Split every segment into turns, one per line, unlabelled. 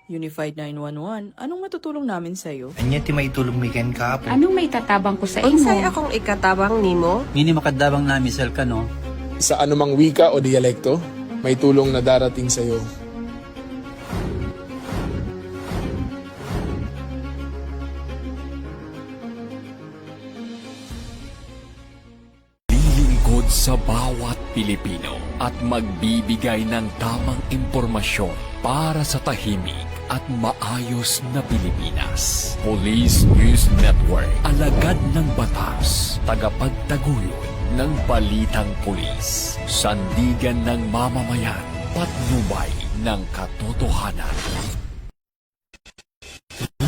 Unified 911, anong matutulong namin sa'yo?
Anya ti maitulong mi ken kahapon.
Anong may tatabang ko sa
Unsay
imo?
akong ikatabang nimo?
Ngini makadabang na misal ka no.
Sa anumang wika o dialekto, may tulong na darating sa iyo.
Lilingkod sa bawat Pilipino at magbibigay ng tamang impormasyon para sa tahimik at maayos na Pilipinas. Police News Network, alagad ng batas, tagapagtaguyod ng balitang pulis, sandigan ng mamamayan, patnubay ng katotohanan.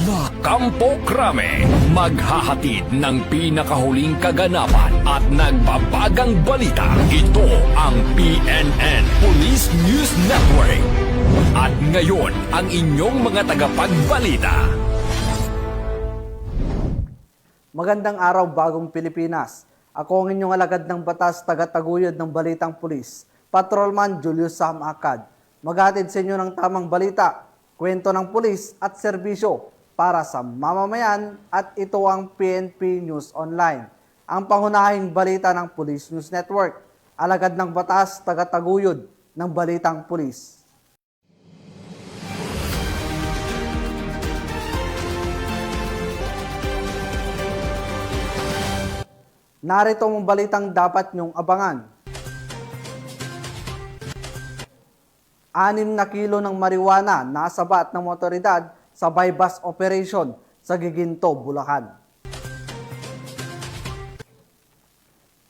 La Campo Crame, maghahatid ng pinakahuling kaganapan at nagbabagang balita. Ito ang PNN Police News Network. At ngayon, ang inyong mga tagapagbalita.
Magandang araw, bagong Pilipinas. Ako ang inyong alagad ng batas, tagataguyod ng Balitang Pulis, Patrolman Julius Sam Acad. Maghatid sa inyo ng tamang balita, kwento ng pulis at serbisyo para sa mamamayan, at ito ang PNP News Online, ang pangunahing balita ng Police News Network, alagad ng batas, tagataguyod ng Balitang Pulis. Narito ang balitang dapat niyong abangan. 6 na kilo ng marijuana nasabat ng otoridad sa bypass operation sa Giginto, Bulacan.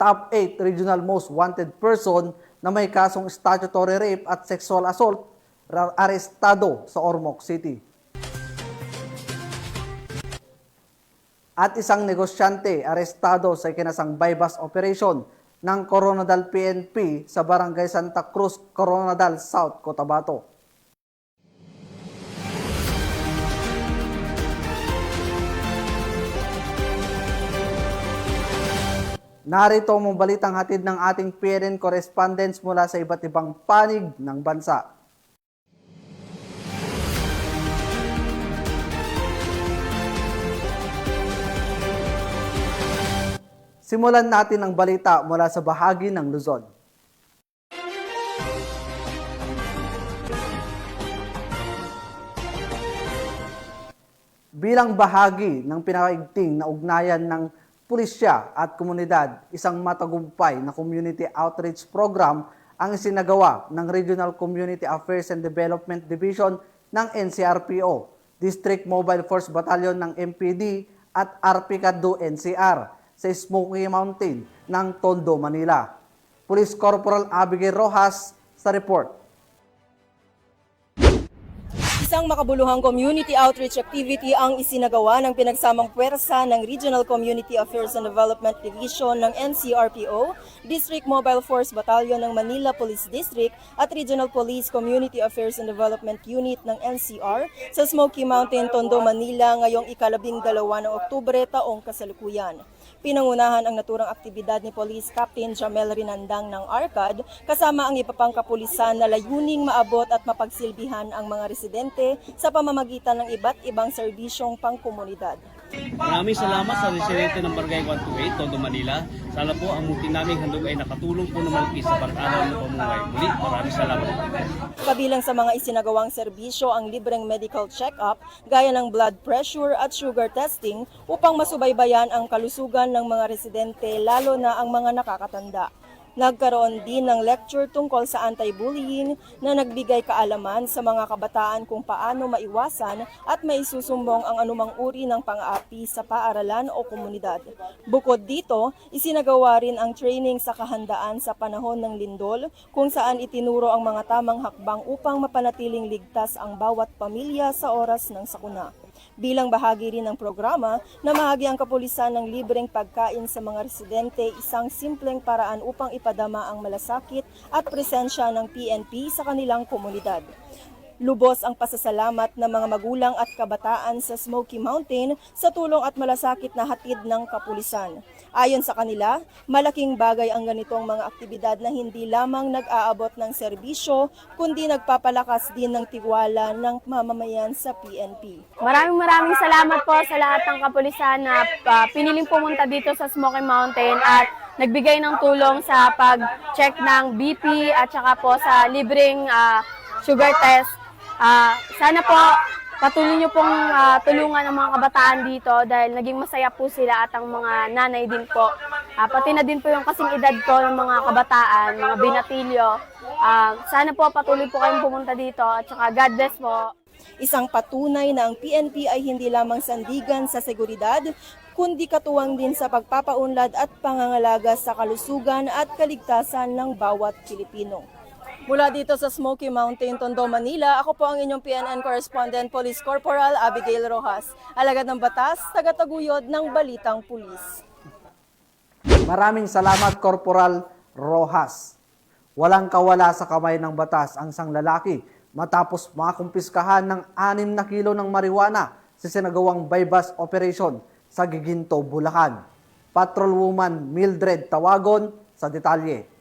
Top 8 regional most wanted person na may kasong statutory rape at sexual assault arestado sa Ormoc City. At isang negosyante arestado sa ikinasang bypass operation ng Coronadal PNP sa Barangay Santa Cruz, Coronadal South, Cotabato. Narito ang balitang hatid ng ating PNN correspondents mula sa iba't ibang panig ng bansa. Simulan natin ang balita mula sa bahagi ng Luzon. Bilang bahagi ng pinakaigting na ugnayan ng pulisya at komunidad, isang matagumpay na community outreach program ang isinagawa ng Regional Community Affairs and Development Division ng NCRPO, District Mobile Force Battalion ng MPD at RPCADO NCR sa Smoky Mountain ng Tondo, Manila. Police Corporal Abigail Rojas sa report.
Isang makabuluhang community outreach activity ang isinagawa ng pinagsamang puwersa ng Regional Community Affairs and Development Division ng NCRPO, District Mobile Force Battalion ng Manila Police District at Regional Police Community Affairs and Development Unit ng NCR sa Smoky Mountain, Tondo, Manila ngayong ika-12 ng Oktubre taong kasalukuyan. Pinangunahan ang naturang aktibidad ni Police Captain Jamel Rinandang ng ARCAD kasama ang iba pang kapulisan na layuning maabot at mapagsilbihan ang mga residente sa pamamagitan ng iba't ibang serbisyong pangkomunidad.
Maraming salamat sa residente ng Barangay 128, Tondo, Manila. Sana po ang munting naming handog ay nakatulong po naman sa pag-araw ng pamumuhay. Muli, maraming salamat.
Kabilang sa mga isinagawang serbisyo ang libreng medical check-up gaya ng blood pressure at sugar testing upang masubaybayan ang kalusugan ng mga residente lalo na ang mga nakakatanda. Nagkaroon din ng lecture tungkol sa anti-bullying na nagbigay kaalaman sa mga kabataan kung paano maiwasan at maisusumbong ang anumang uri ng pang-aapi sa paaralan o komunidad. Bukod dito, isinagawa rin ang training sa kahandaan sa panahon ng lindol kung saan itinuro ang mga tamang hakbang upang mapanatiling ligtas ang bawat pamilya sa oras ng sakuna. Bilang bahagi rin ng programa, namahagi ang kapulisan ng libreng pagkain sa mga residente, isang simpleng paraan upang ipadama ang malasakit at presensya ng PNP sa kanilang komunidad. Lubos ang pasasalamat ng mga magulang at kabataan sa Smoky Mountain sa tulong at malasakit na hatid ng kapulisan. Ayon sa kanila, malaking bagay ang ganitong mga aktibidad na hindi lamang nag-aabot ng serbisyo, kundi nagpapalakas din ng tiwala ng mamamayan sa PNP.
Maraming salamat po sa lahat ng kapulisan na piniling pumunta dito sa Smoky Mountain at nagbigay ng tulong sa pag-check ng BP at saka po sa libreng sugar test. Sana po patuloy niyo pong tulungan ang mga kabataan dito dahil naging masaya po sila at ang mga nanay din po. Pati na din po yung kasing edad ko ng mga kabataan, mga binatilyo. Sana po patuloy po kayong pumunta dito at saka God bless po.
Isang patunay na ang PNP ay hindi lamang sandigan sa seguridad, kundi katuwang din sa pagpapaunlad at pangangalaga sa kalusugan at kaligtasan ng bawat Pilipino. Mula dito sa Smoky Mountain, Tondo, Manila, ako po ang inyong PNN correspondent, Police Corporal Abigail Rojas. Alagad ng batas, tagataguyod ng Balitang Pulis.
Maraming salamat, Corporal Rojas. Walang kawala sa kamay ng batas ang isang lalaki matapos makumpiskahan ng 6 na kilo ng marijuana sa sinagawang bypass operation sa Giginto, Bulacan. Patrolwoman Mildred Tawagon sa detalye.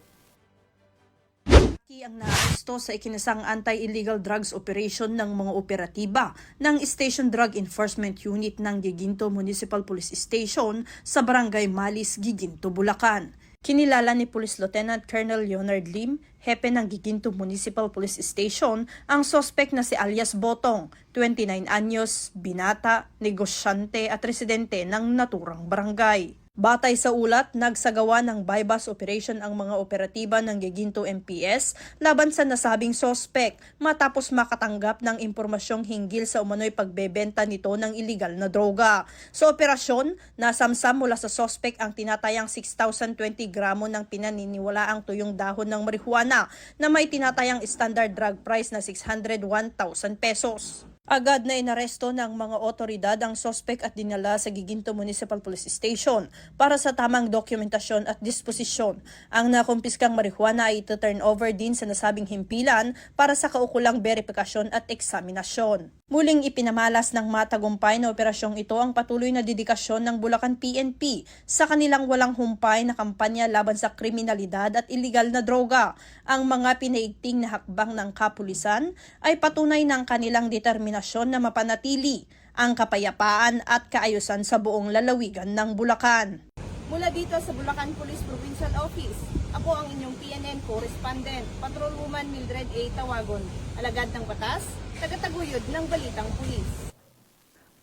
Ang naaresto sa ikinasang anti-illegal drugs operation ng mga operatiba ng Station Drug Enforcement Unit ng Giginto Municipal Police Station sa Barangay Malis, Giginto, Bulacan. Kinilala ni Police Lieutenant Colonel Leonard Lim, hepe ng Giginto Municipal Police Station, ang sospek na si alias Botong, 29 anyos, binata, negosyante at residente ng naturang barangay. Batay sa ulat, nagsagawa ng bypass operation ang mga operatiba ng Giginto MPS laban sa nasabing sospek matapos makatanggap ng impormasyong hinggil sa umano'y pagbebenta nito ng iligal na droga. Sa operasyon, nasamsam mula sa sospek ang tinatayang 6,020 gramo ng pinaniniwalaang tuyong dahon ng marijuana na may tinatayang standard drug price na 601,000 pesos. Agad na inaresto ng mga otoridad ang sospek at dinala sa Giginto Municipal Police Station para sa tamang dokumentasyon at disposisyon. Ang nakumpiskang marijuana ay ito-turn over din sa nasabing himpilan para sa kaukulang verifikasyon at eksaminasyon. Muling ipinamalas ng matagumpay na operasyong ito ang patuloy na dedikasyon ng Bulacan PNP sa kanilang walang humpay na kampanya laban sa kriminalidad at iligal na droga. Ang mga pinaigting na hakbang ng kapulisan ay patunay ng kanilang determinasyon na mapanatili ang kapayapaan at kaayusan sa buong lalawigan ng Bulacan.
Mula dito sa Bulacan Police Provincial Office, ako ang inyong PNN correspondent, Patrolwoman Mildred A. Tawagon, alagad ng batas, tagataguyod ng Balitang Pulis.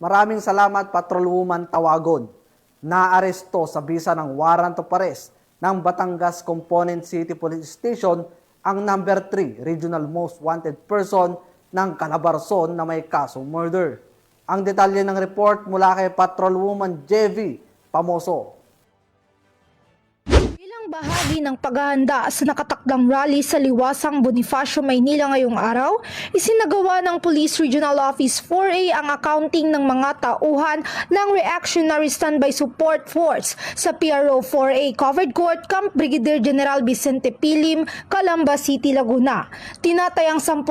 Maraming salamat, Patrolwoman Tawagon. Naaresto sa bisa ng warrant of arrest ng Batangas Component City Police Station ang number 3 Regional Most Wanted Person ng Calabarzon na may kasong murder. Ang detalye ng report mula kay Patrolwoman JV Pamoso.
Bahagi ng paghahanda sa nakatakdang rally sa Liwasang Bonifacio, Maynila ngayong araw, isinagawa ng Police Regional Office 4A ang accounting ng mga tauhan ng Reactionary Standby Support Force sa PRO 4A Covered Court, Camp Brigadier General Vicente Pilim, Calamba City, Laguna. Tinatayang 10,000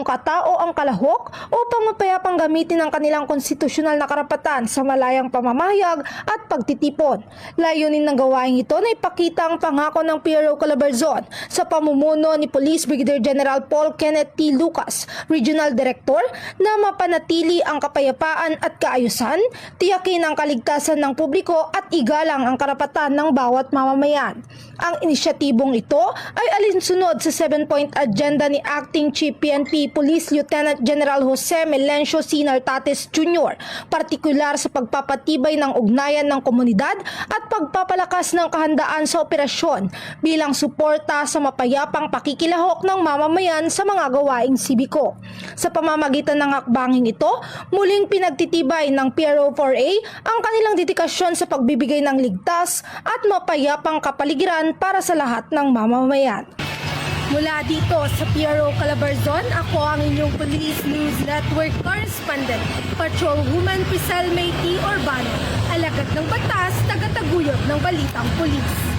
katao ang kalahok upang mapayapang gamitin ang kanilang konstitusyonal na karapatan sa malayang pamamahayag at pagtitipon. Layunin ng gawain ito na ipakita ang pangako ng PRO Calabarzon sa pamumuno ni Police Brigadier General Paul Kenneth T. Lucas, Regional Director, na mapanatili ang kapayapaan at kaayusan, tiyakin ang kaligtasan ng publiko at igalang ang karapatan ng bawat mamamayan. Ang inisyatibong ito ay alinsunod sa 7-point agenda ni Acting Chief PNP Police Lieutenant General Jose Melencio C. Nartates Jr., partikular sa pagpapatibay ng ugnayan ng komunidad at pagpapalakas ng kahandaan sa operasyon bilang suporta sa mapayapang pakikilahok ng mamamayan sa mga gawaing sibiko. Sa pamamagitan ng hakbangin ito, muling pinagtitibay ng PRO 4A ang kanilang dedikasyon sa pagbibigay ng ligtas at mapayapang kapaligiran para sa lahat ng mamamayan. Mula dito sa PRO Calabarzon, ako ang inyong Police News Network Correspondent, Patrolwoman Priscel May T. Urbano, alagad ng batas, tagataguyod ng Balitang Pulis.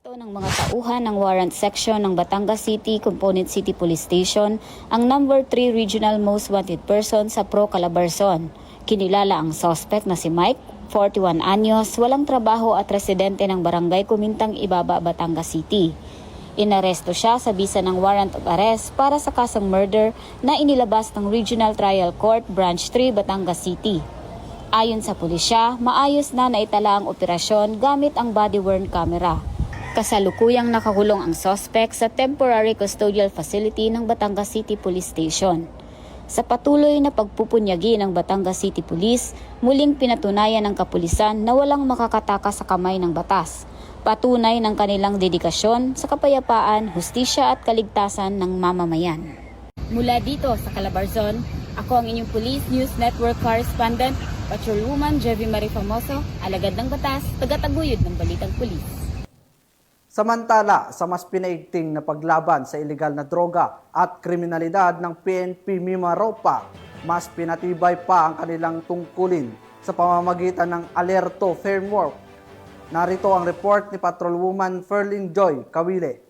Ito ng mga tauhan ng Warrant Section ng Batangas City, Component City Police Station, ang number 3 Regional Most Wanted Person sa Pro Calabarzon. Kinilala ang suspect na si Mike, 41 anyos, walang trabaho at residente ng Barangay Kumintang Ibaba, Batangas City. Inaresto siya sa bisa ng warrant of arrest para sa kasong murder na inilabas ng Regional Trial Court Branch 3, Batangas City. Ayon sa pulisya, maayos na naitala ang operasyon gamit ang body-worn camera. Kasalukuyang nakakulong ang suspect sa temporary custodial facility ng Batangas City Police Station. Sa patuloy na pagpupunyagi ng Batangas City Police, muling pinatunayan ng kapulisan na walang makakatakas sa kamay ng batas. Patunay ng kanilang dedikasyon sa kapayapaan, hustisya at kaligtasan ng mamamayan. Mula dito sa Calabarzon, ako ang inyong Police News Network Correspondent, Patrolwoman Jevie Marie Famoso, alagad ng batas, tagataguyod ng balitang pulis.
Samantala, sa mas pinaigting na paglaban sa ilegal na droga at kriminalidad ng PNP Mimaropa, mas pinatibay pa ang kanilang tungkulin sa pamamagitan ng Alerto Framework. Narito ang report ni Patrolwoman Ferlyn Joy Kawile.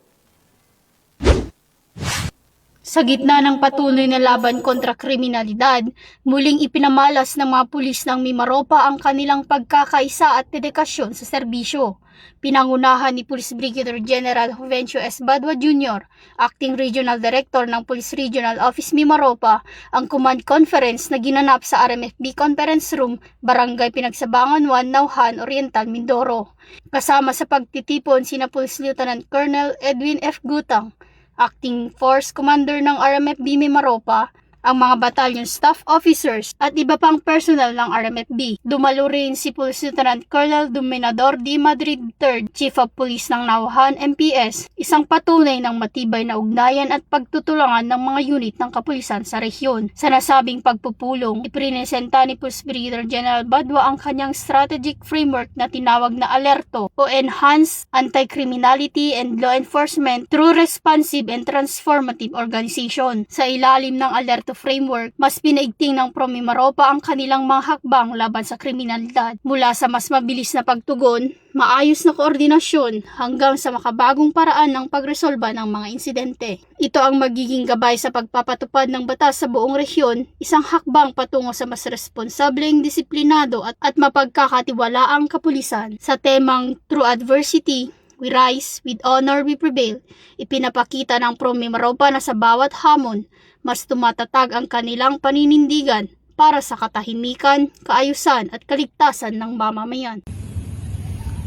Sa gitna ng patuloy na laban kontra kriminalidad, muling ipinamalas ng mga pulis ng Mimaropa ang kanilang pagkakaisa at dedikasyon sa serbisyo. Pinangunahan ni Police Brigadier General Juvencio S. Badwa Jr., Acting Regional Director ng Police Regional Office Mimaropa, ang command conference na ginanap sa RMFB Conference Room, Barangay Pinagsabangan 1, Nauhan, Oriental, Mindoro. Kasama sa pagtitipon sina Police Lieutenant Colonel Edwin F. Gutang, Acting Force Commander ng RMFB Mimaropa, ang mga battalion staff officers at iba pang personnel ng RMFB. Dumalo rin si Police Lieutenant Colonel Dominador D. Madrid III, Chief of Police ng Nauhan MPS, isang patunay ng matibay na ugnayan at pagtutulungan ng mga unit ng kapulisan sa rehiyon. Sa nasabing pagpupulong, iprinesenta ni Police Brigadier General Badwa ang kanyang strategic framework na tinawag na Alerto o Enhanced Anti-Criminality and Law Enforcement through Responsive and Transformative Organization. Sa ilalim ng Alerto framework, mas pinaigting ng Mimaropa ang kanilang mga hakbang laban sa kriminalidad. Mula sa mas mabilis na pagtugon, maayos na koordinasyon hanggang sa makabagong paraan ng pagresolba ng mga insidente. Ito ang magiging gabay sa pagpapatupad ng batas sa buong rehiyon, isang hakbang patungo sa mas responsableng, disiplinado at mapagkakatiwalaang kapulisan. Sa temang Through Adversity, We Rise, With Honor, We Prevail, ipinapakita ng Mimaropa na sa bawat hamon, mas tumatatag ang kanilang paninindigan para sa katahimikan, kaayusan at kaligtasan ng mamamayan.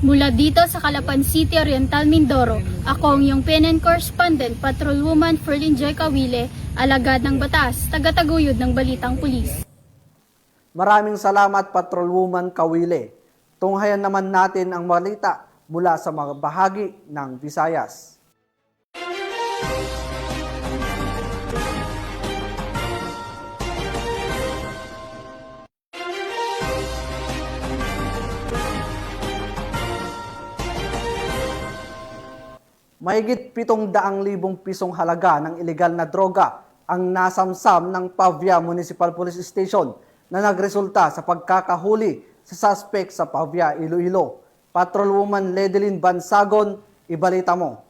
Mula dito sa Calapan City, Oriental, Mindoro, ako ang iyong PNN Correspondent, Patrolwoman Ferlyn Joy Kawile, alagad ng batas, tagataguyod ng balitang pulis.
Maraming salamat, Patrolwoman Kawile. Tunghayan naman natin ang balita mula sa mga bahagi ng Visayas. Mahigit 700,000 pisong halaga ng ilegal na droga ang nasamsam ng Pavia Municipal Police Station na nagresulta sa pagkakahuli sa suspect sa Pavia, Iloilo. Patrolwoman Ledelyn Bansagon, ibalita mo.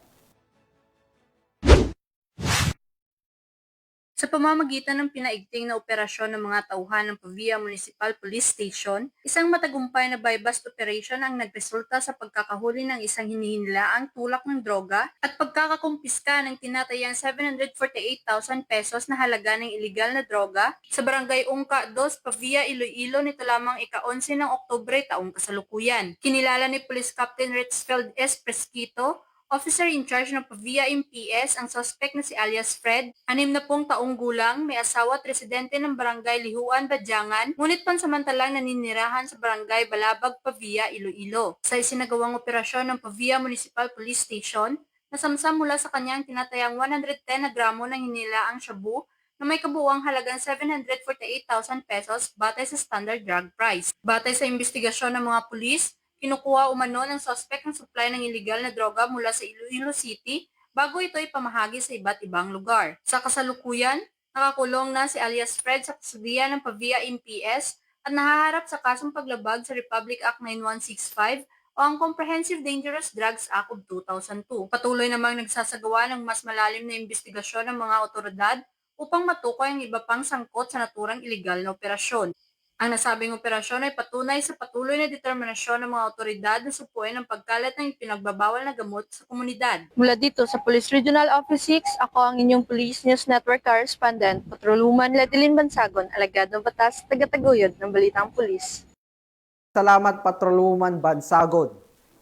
Sa pamamagitan ng pinaigting na operasyon ng mga tauhan ng Pavia Municipal Police Station, isang matagumpay na buy-bust operation ang nagresulta sa pagkakahuli ng isang hinihinilaang tulak ng droga at pagkakakumpiska ng tinatayang 748,000 pesos na halaga ng iligal na droga sa Barangay Ungka 2, Pavia, Iloilo nito lamang ika-11 ng Oktubre taong kasalukuyan. Kinilala ni Police Captain Richfield S. Presquito, Officer in charge ng Pavia MPS, ang suspect na si alias Fred, 60 taong gulang, may asawa at residente ng Barangay Lihuan, Badyangan, ngunit pansamantalang naninirahan sa Barangay Balabag, Pavia, Iloilo. Sa isinagawang operasyon ng Pavia Municipal Police Station, nasamsam mula sa kanyang tinatayang 110 na gramo ng hinilaang shabu na may kabuuang halagang 748,000 pesos batay sa standard drug price. Batay sa investigasyon ng mga pulis, kinukuha umano ng suspect ng supply ng iligal na droga mula sa Iloilo City bago ito ipamahagi sa iba't ibang lugar. Sa kasalukuyan, nakakulong na si alias Fred sa kustodiya ng Pavia MPS at nahaharap sa kasong paglabag sa Republic Act 9165 o ang Comprehensive Dangerous Drugs Act of 2002. Patuloy namang nagsasagawa ng mas malalim na investigasyon ng mga otoridad upang matukoy ang iba pang sangkot sa naturang iligal na operasyon. Ang nasabing operasyon ay patunay sa patuloy na determinasyon ng mga otoridad na supuin ang pagkalat ng ipinagbabawal na gamot sa komunidad.
Mula dito sa Police Regional Office 6, ako ang inyong Police News Network Correspondent, Patrolwoman Ledeline Bansagon, alagad ng batas, tagataguyod ng Balitang Pulis.
Salamat Patrolwoman Bansagon.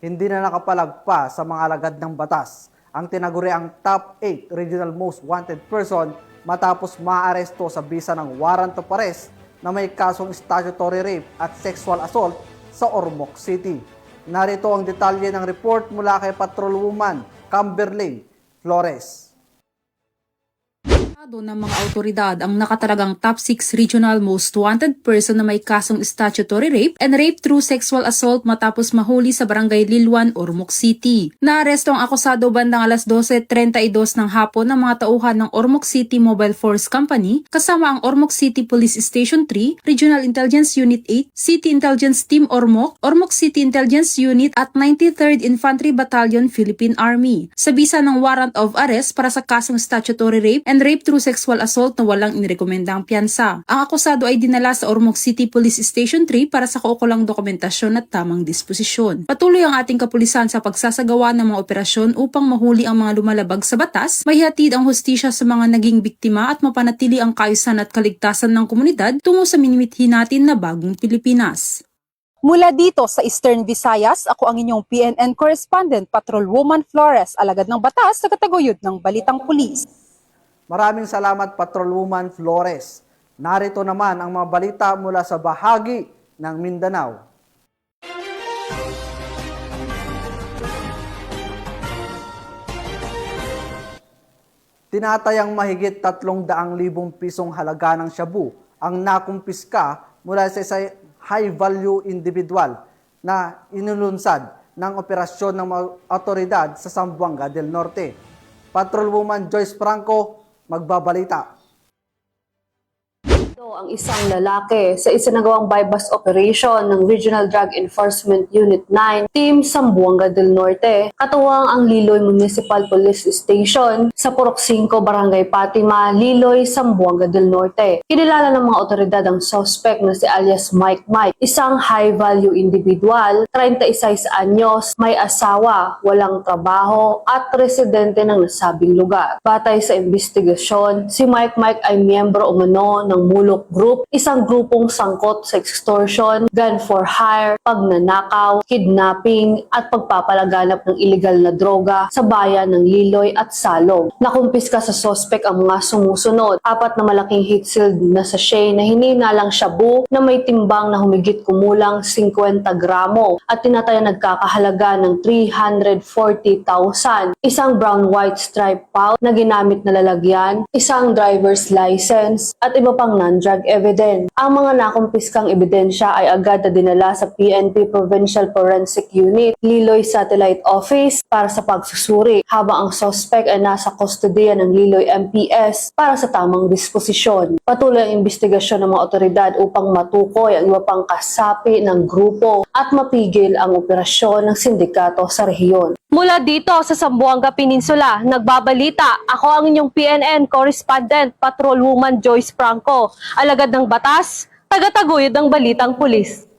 Hindi na nakapalagpa sa mga alagad ng batas ang tinaguriang top 8 regional most wanted person matapos maaresto sa bisa ng warrant of arrest na may kasong statutory rape at sexual assault sa Ormoc City. Narito ang detalye ng report mula kay Patrolwoman Camberley Flores.
Ng mga autoridad ang nakatalagang top 6 regional most wanted person na may kasong statutory rape and rape through sexual assault matapos mahuli sa Barangay Lilwan, Ormoc City. Naaresto ang akusado bandang alas 12:32 ng hapon ng mga tauhan ng Ormoc City Mobile Force Company kasama ang Ormoc City Police Station 3, Regional Intelligence Unit 8, City Intelligence Team Ormoc, Ormoc City Intelligence Unit at 93rd Infantry Battalion Philippine Army sa bisa ng warrant of arrest para sa kasong statutory rape and rape through sexual assault na walang inirekomendang piyansa. Ang akusado ay dinala sa Ormoc City Police Station 3 para sa kaukulang dokumentasyon at tamang disposisyon. Patuloy ang ating kapulisan sa pagsasagawa ng mga operasyon upang mahuli ang mga lumalabag sa batas, maihatid ang hustisya sa mga naging biktima at mapanatili ang kaayusan at kaligtasan ng komunidad tungo sa minimithi natin na bagong Pilipinas.
Mula dito sa Eastern Visayas, ako ang inyong PNN Correspondent, Patrolwoman Flores, alagad ng batas sa kataguyod ng Balitang Pulis.
Maraming salamat Patrolwoman Flores. Narito naman ang mga balita mula sa bahagi ng Mindanao. Tinatayang mahigit 300,000 pisong halaga ng shabu ang nakumpiska mula sa isang high-value individual na inulunsad ng operasyon ng mga otoridad sa Zamboanga del Norte. Patrolwoman Joyce Franco magbabalita.
Ang isang lalaki sa isinagawang bypass operation ng Regional Drug Enforcement Unit 9, Team Zamboanga del Norte, katuwang ang Liloy Municipal Police Station sa Purok 5, Barangay Fatima, Liloy, Zamboanga del Norte. Kinilala ng mga otoridad ang suspect na si alias Mike, isang high-value individual, 36 anyos, may asawa, walang trabaho at residente ng nasabing lugar. Batay sa investigasyon, si Mike ay miyembro umano ng Mulok Group, isang grupong sangkot sa extortion, gun for hire, pagnanakaw, kidnapping at pagpapalaganap ng illegal na droga sa bayan ng Liloy at Salong. Nakumpiska sa suspect ang mga sumusunod, 4 na malaking heat-sealed na sachet na hininalang shabu na may timbang na humigit kumulang 50 gramo at tinatayang nagkakahalaga ng 340,000, isang brown-white stripe pouch na ginamit na lalagyan, isang driver's license at iba pang non-drug evidence. Ang mga nakumpiskang ebidensya ay agad na dinala sa PNP Provincial Forensic Unit, Liloy Satellite Office para sa pagsusuri, habang ang suspect ay nasa kustodiya ng Liloy MPS para sa tamang disposisyon. Patuloy ang investigasyon ng mga otoridad upang matukoy ang iba pang kasapi ng grupo at mapigil ang operasyon ng sindikato sa rehiyon. Mula dito sa Zamboanga Peninsula, nagbabalita, ako ang inyong PNN Correspondent, Patrolwoman Joyce Franco, alagad ng batas, tagataguyod ng Balitang Pulis.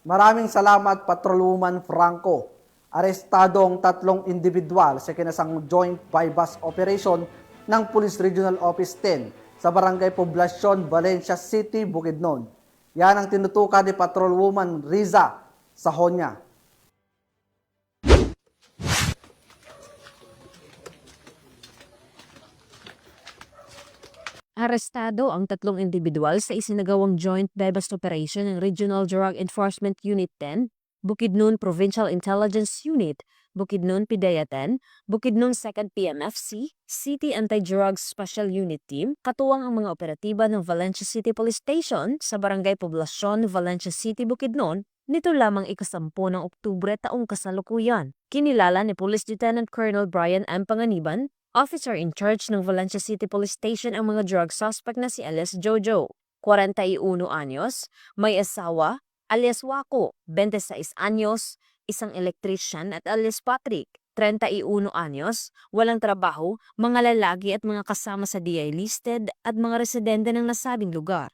Maraming salamat Patrolwoman Franco. Arestado ang 3 individual sa kinasang joint bypass operation ng Police Regional Office 10 sa Barangay Poblacion, Valencia City, Bukidnon. Yan ang tinutukan ni Patrolwoman Riza Sahonya.
Arestado ang 3 individual sa isinagawang joint bypass operation ng Regional Drug Enforcement Unit 10, Bukidnon Provincial Intelligence Unit, Bukidnon PIDEA 10, Bukidnon 2nd PMFC, City Anti-Drugs Special Unit Team, katuwang ang mga operatiba ng Valencia City Police Station sa Barangay Poblacion, Valencia City, Bukidnon, nito lamang ika-10 ng Oktubre taong kasalukuyan. Kinilala ni Police Lieutenant Colonel Brian M. Panganiban, Officer in charge ng Valencia City Police Station, ang mga drug suspect na si alias Jojo, 41 anyos, may asawa, alias Wako, 26 anyos, isang electrician at alias Patrick, 31 anyos, walang trabaho, mga lalaki at mga kasama sa DI listed at mga residente ng nasabing lugar.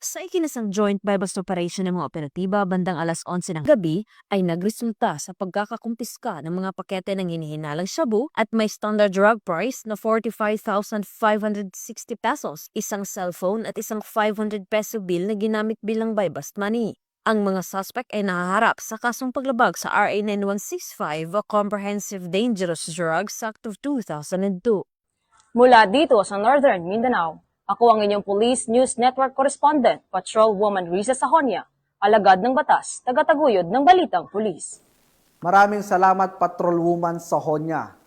Sa ikinasang joint bypass operation ng mga operatiba bandang alas 11 ng gabi ay nagresulta sa pagkakakumpiska ng mga pakete ng hinihinalang shabu at may standard drug price na 45,560 pesos, isang cellphone at isang 500 peso bill na ginamit bilang bypass money. Ang mga suspect ay nahaharap sa kasong paglabag sa RA 9165 o Comprehensive Dangerous Drugs Act of 2002.
Mula dito sa Northern Mindanao, ako ang inyong Police News Network Correspondent, Patrolwoman Riza Sajonia, alagad ng batas, tagataguyod ng Balitang Pulis.
Maraming salamat Patrolwoman Sajonia.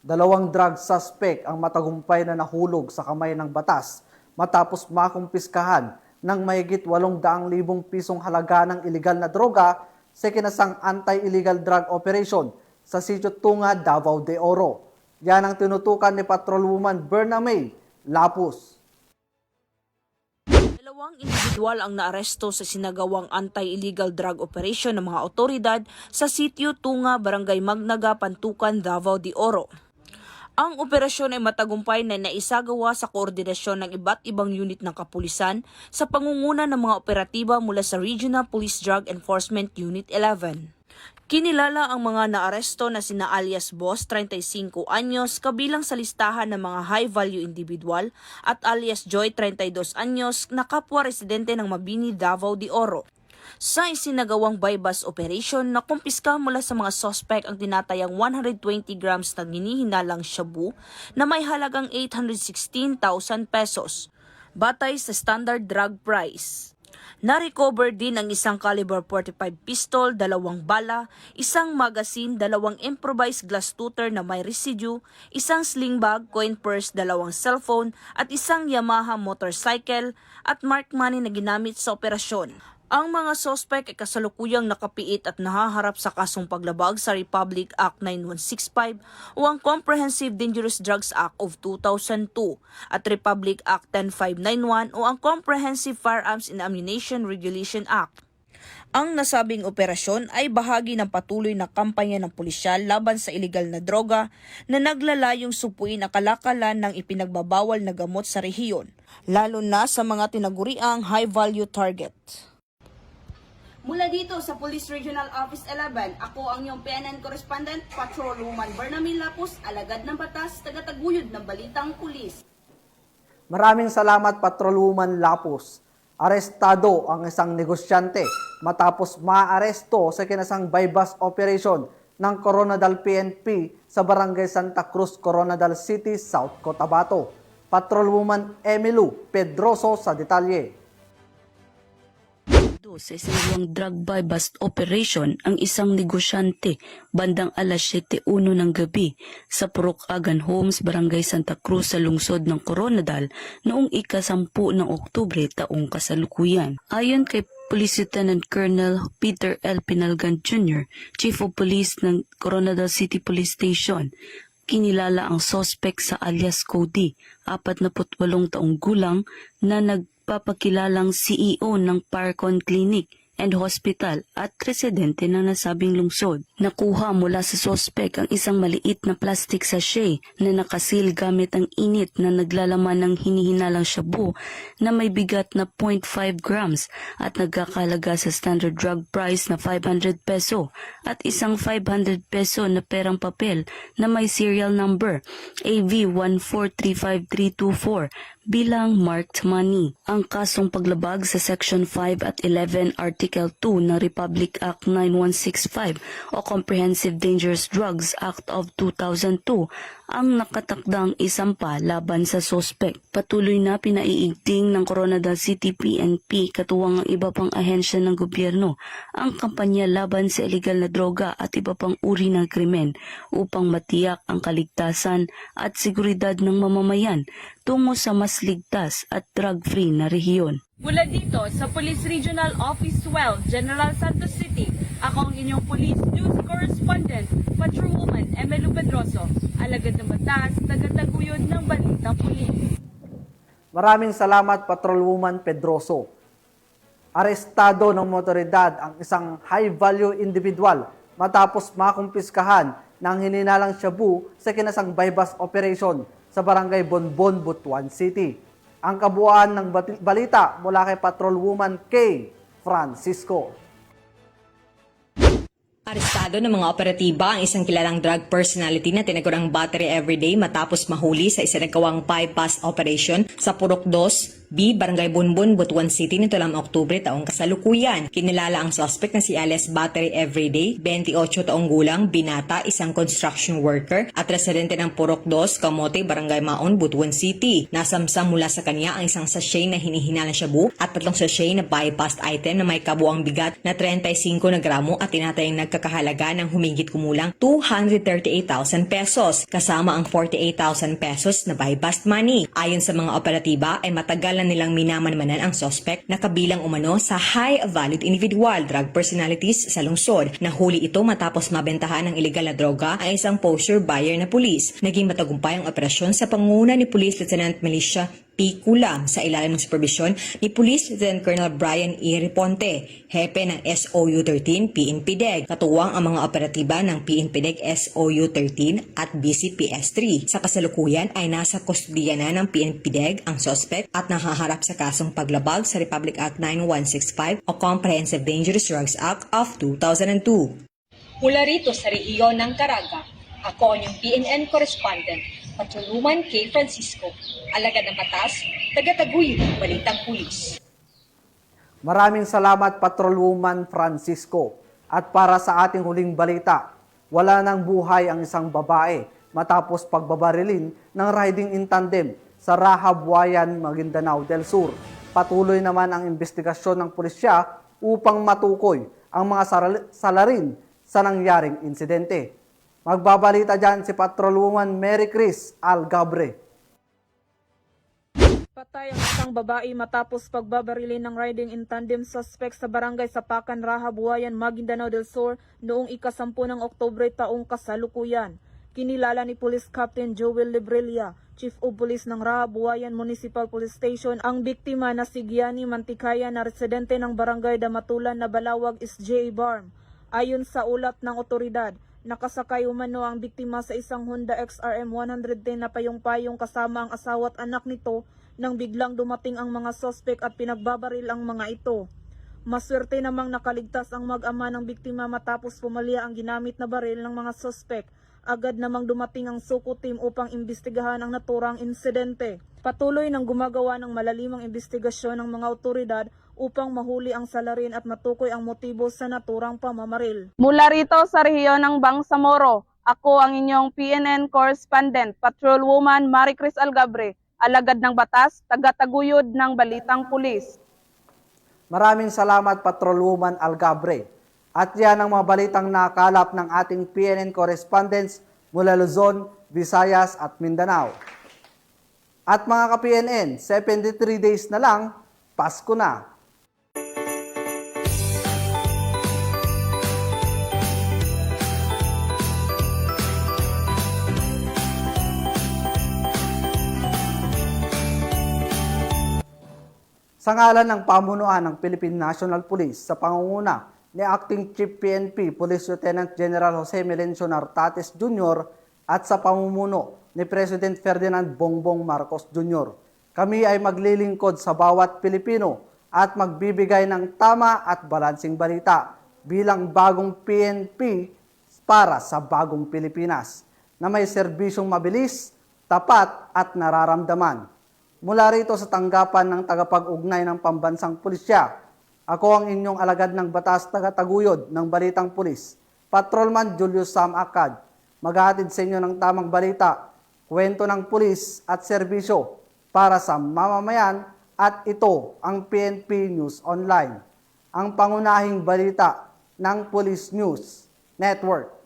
2 drug suspect ang matagumpay na nahulog sa kamay ng batas matapos makumpiskahan ng mahigit 800,000 pisong halaga ng iligal na droga sa kinasang anti-illegal drug operation sa Sitio Tunga, Davao de Oro. Yan ang tinutukan ni Patrolwoman Berna May Lapus.
2 individual ang naaresto sa sinagawang anti-illegal drug operation ng mga otoridad sa Sitio Tunga, Barangay Magnaga, Pantukan, Davao de Oro. Ang operasyon ay matagumpay na naisagawa sa koordinasyon ng iba't ibang unit ng kapulisan sa pangunguna ng mga operatiba mula sa Regional Police Drug Enforcement Unit 11. Kinilala ang mga naaresto na sina alias Boss, 35 anyos, kabilang sa listahan ng mga high-value individual, at alias Joy, 32 anyos, na kapwa residente ng Mabini, Davao de Oro. Sa isinagawang bypass operation, nakumpiska mula sa mga suspect ang tinatayang 120 grams na hinihinalang shabu na may halagang 816,000 pesos, batay sa standard drug price. Na-recover din ang isang caliber 45 pistol, 2 bala, isang magazine, 2 improvised glass tutor na may residue, isang sling bag, coin purse, 2 cellphone, at isang Yamaha motorcycle at marked money na ginamit sa operasyon. Ang mga sospek ay kasalukuyang nakapiit at nahaharap sa kasong paglabag sa Republic Act 9165 o ang Comprehensive Dangerous Drugs Act of 2002 at Republic Act 10591 o ang Comprehensive Firearms and Ammunition Regulation Act. Ang nasabing operasyon ay bahagi ng patuloy na kampanya ng pulisyal laban sa iligal na droga na naglalayong supuin ang kalakalan ng ipinagbabawal na gamot sa rehiyon, lalo na sa mga tinaguriang high-value target. Mula dito sa Police Regional Office 11, ako ang iyong PNN Correspondent, Patrolwoman Berna May Lapus, alagad ng batas, tagataguyod ng Balitang Pulis.
Maraming salamat Patrolwoman Lapus. Arestado ang isang negosyante matapos maaresto sa kinasang bypass operation ng Coronadal PNP sa Barangay Santa Cruz, Coronadal City, South Cotabato. Patrolwoman Emilu Pedroso sa detalye.
Sa isinagawang drug bypass operation ang isang negosyante bandang alas 7:01 ng gabi sa Purok Agan Homes, Barangay Santa Cruz sa lungsod ng Coronadal noong ika-10 ng Oktubre taong kasalukuyan. Ayon kay Police Lieutenant Colonel Peter L. Pinalgan Jr., Chief of Police ng Coronadal City Police Station, kinilala ang suspect sa alias Cody, 48 taong gulang na nagpapakilalang CEO ng Parcon Clinic and Hospital at residente ng nasabing lungsod. Nakuha mula sa suspect ang isang maliit na plastic sachet na nakasil gamit ang init na naglalaman ng hinihinalang shabu na may bigat na 0.5 grams at nagkakalaga sa standard drug price na 500 peso at isang 500 peso na perang papel na may serial number AV1435324 bilang marked money. Ang kasong paglabag sa Section 5 at 11 Article 2 ng Republic Act 9165 o Comprehensive Dangerous Drugs Act of 2002 ang nakatakdang isampa laban sa sospek. Patuloy na pinaiigting ng Coronadal City PNP katuwang ang iba pang ahensya ng gobyerno ang kampanya laban sa iligal na droga at iba pang uri ng krimen upang matiyak ang kaligtasan at seguridad ng mamamayan tungo sa mas ligtas at drug-free na rehiyon.
Mula dito sa Police Regional Office 12, General Santos City, ako ang inyong Police News Correspondent, Patrolwoman Emilu Pedroso, alagad ng batas, tagataguyod ng Balitang Pulis.
Maraming salamat, Patrolwoman Pedroso. Arestado ng motoridad ang isang high-value individual matapos makumpiskahan ng hininalang shabu sa kinasang bypass operation sa Barangay Bonbon, Butuan City. Ang kabuuan ng balita mula kay Patrolwoman K. Francisco.
Arestado ng mga operatiba ang isang kilalang drug personality na tinagurang Battery Everyday matapos mahuli sa isinagawang bypass operation sa Purok 2, B, Barangay Bonbon, Butuan City nito lang Oktubre taong kasalukuyan. Kinilala ang suspect na si alias Battery Everyday, 28 taong gulang, binata, isang construction worker at residente ng Purok 2, Kamote, Barangay Maon, Butuan City. Nasamsam mula sa kanya ang isang sachet na hinihinalang shabu at 3 sachet na bypassed item na may kabuang bigat na 35 na gramo at tinatayang nagkakahalaga ng humigit kumulang 238,000 pesos kasama ang 48,000 pesos na bypassed money. Ayon sa mga operatiba ay matagal na nilang minamanmanan ang suspect na kabilang umano sa high-valued individual drug personalities sa lungsod. Nahuli ito matapos mabentahan ng illegal na droga ang isang poster buyer na pulis. Naging matagumpay ang operasyon sa pangunguna ni Police Lieutenant Militia P. Kulam sa ilalim ng supervisyon ni Police Lieutenant Colonel Brian E. Riponte, hepe ng SOU 13 PNP DEG. Katuwang ang mga operatiba ng PNP DEG SOU 13 at BCPS 3. Sa kasalukuyan ay nasa kustodiya na ng PNP DEG ang suspect at nahaharap sa kasong paglabag sa Republic Act 9165 o Comprehensive Dangerous Drugs Act of 2002.
Mula rito sa rehiyon ng Caraga, ako ang inyong PNN correspondent, Patrolwoman K. Francisco, alagad ng batas, tagataguyod ng Balitang Pulis.
Maraming salamat, Patrolwoman Francisco. At para sa ating huling balita, wala nang buhay ang isang babae matapos pagbabarilin ng riding in tandem sa Rahabuayan, Maguindanao del Sur. Patuloy naman ang investigasyon ng pulisya upang matukoy ang mga salarin sa nangyaring insidente. Magbabalita dyan si Patrolwoman Mary Chris Algabre.
Patay ang isang babae matapos pagbabarilin ng riding in tandem suspect sa barangay Sapakan, Rahabuayan, Maguindanao del Sur noong ika-10 ng Oktubre taong kasalukuyan. Kinilala ni Police Captain Joel Librilla, Chief of Police ng Rahabuayan Municipal Police Station, ang biktima na si Gianni Mantikaya na residente ng barangay Damatulan na Balawag SJ Barm. Ayon sa ulat ng otoridad, nakasakay umano ang biktima sa isang Honda XRM 110 na payong-payong kasama ang asawa at anak nito nang biglang dumating ang mga sospek at pinagbabaril ang mga ito. Maswerte namang nakaligtas ang mag-ama ng biktima matapos pumalya ang ginamit na baril ng mga sospek. Agad namang dumating ang Suko team upang imbestigahan ang naturang insidente. Patuloy nang gumagawa ng malalimang investigasyon ng mga otoridad upang mahuli ang salarin at matukoy ang motibo sa naturang pamamaril.
Mula rito sa rehiyon ng Bangsamoro, ako ang inyong PNN correspondent, Patrolwoman Mary Chris Algabre, alagad ng batas, tagataguyod ng Balitang Pulis.
Maraming salamat, Patrolwoman Algabre. At yan ang mga balitang nakalap ng ating PNN correspondents mula Luzon, Visayas at Mindanao. At mga ka-PNN, 73 days na lang, Pasko na. Sa ngalan ng pamunuan ng Philippine National Police sa pangunguna ni Acting Chief PNP Police Lieutenant General Jose Melencio Nartates Jr. at sa pamumuno ni President Ferdinand Bongbong Marcos Jr. Kami ay maglilingkod sa bawat Pilipino at magbibigay ng tama at balansing balita bilang bagong PNP para sa bagong Pilipinas na may serbisyong mabilis, tapat at nararamdaman. Mula rito sa tanggapan ng tagapag-ugnay ng Pambansang Pulisya, ako ang inyong alagad ng batas tagataguyod ng Balitang Pulis, Patrolman Julius Sam Acad, maghahatid sa inyo ng tamang balita, kwento ng pulis at serbisyo para sa mamamayan at ito ang PNP News Online, ang pangunahing balita ng Police News Network.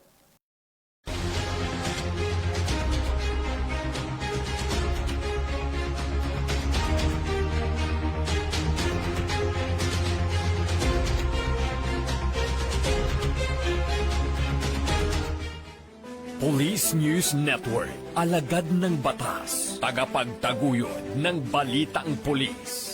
Police News Network, alagad ng batas, tagapagtaguyod ng balitang pulis.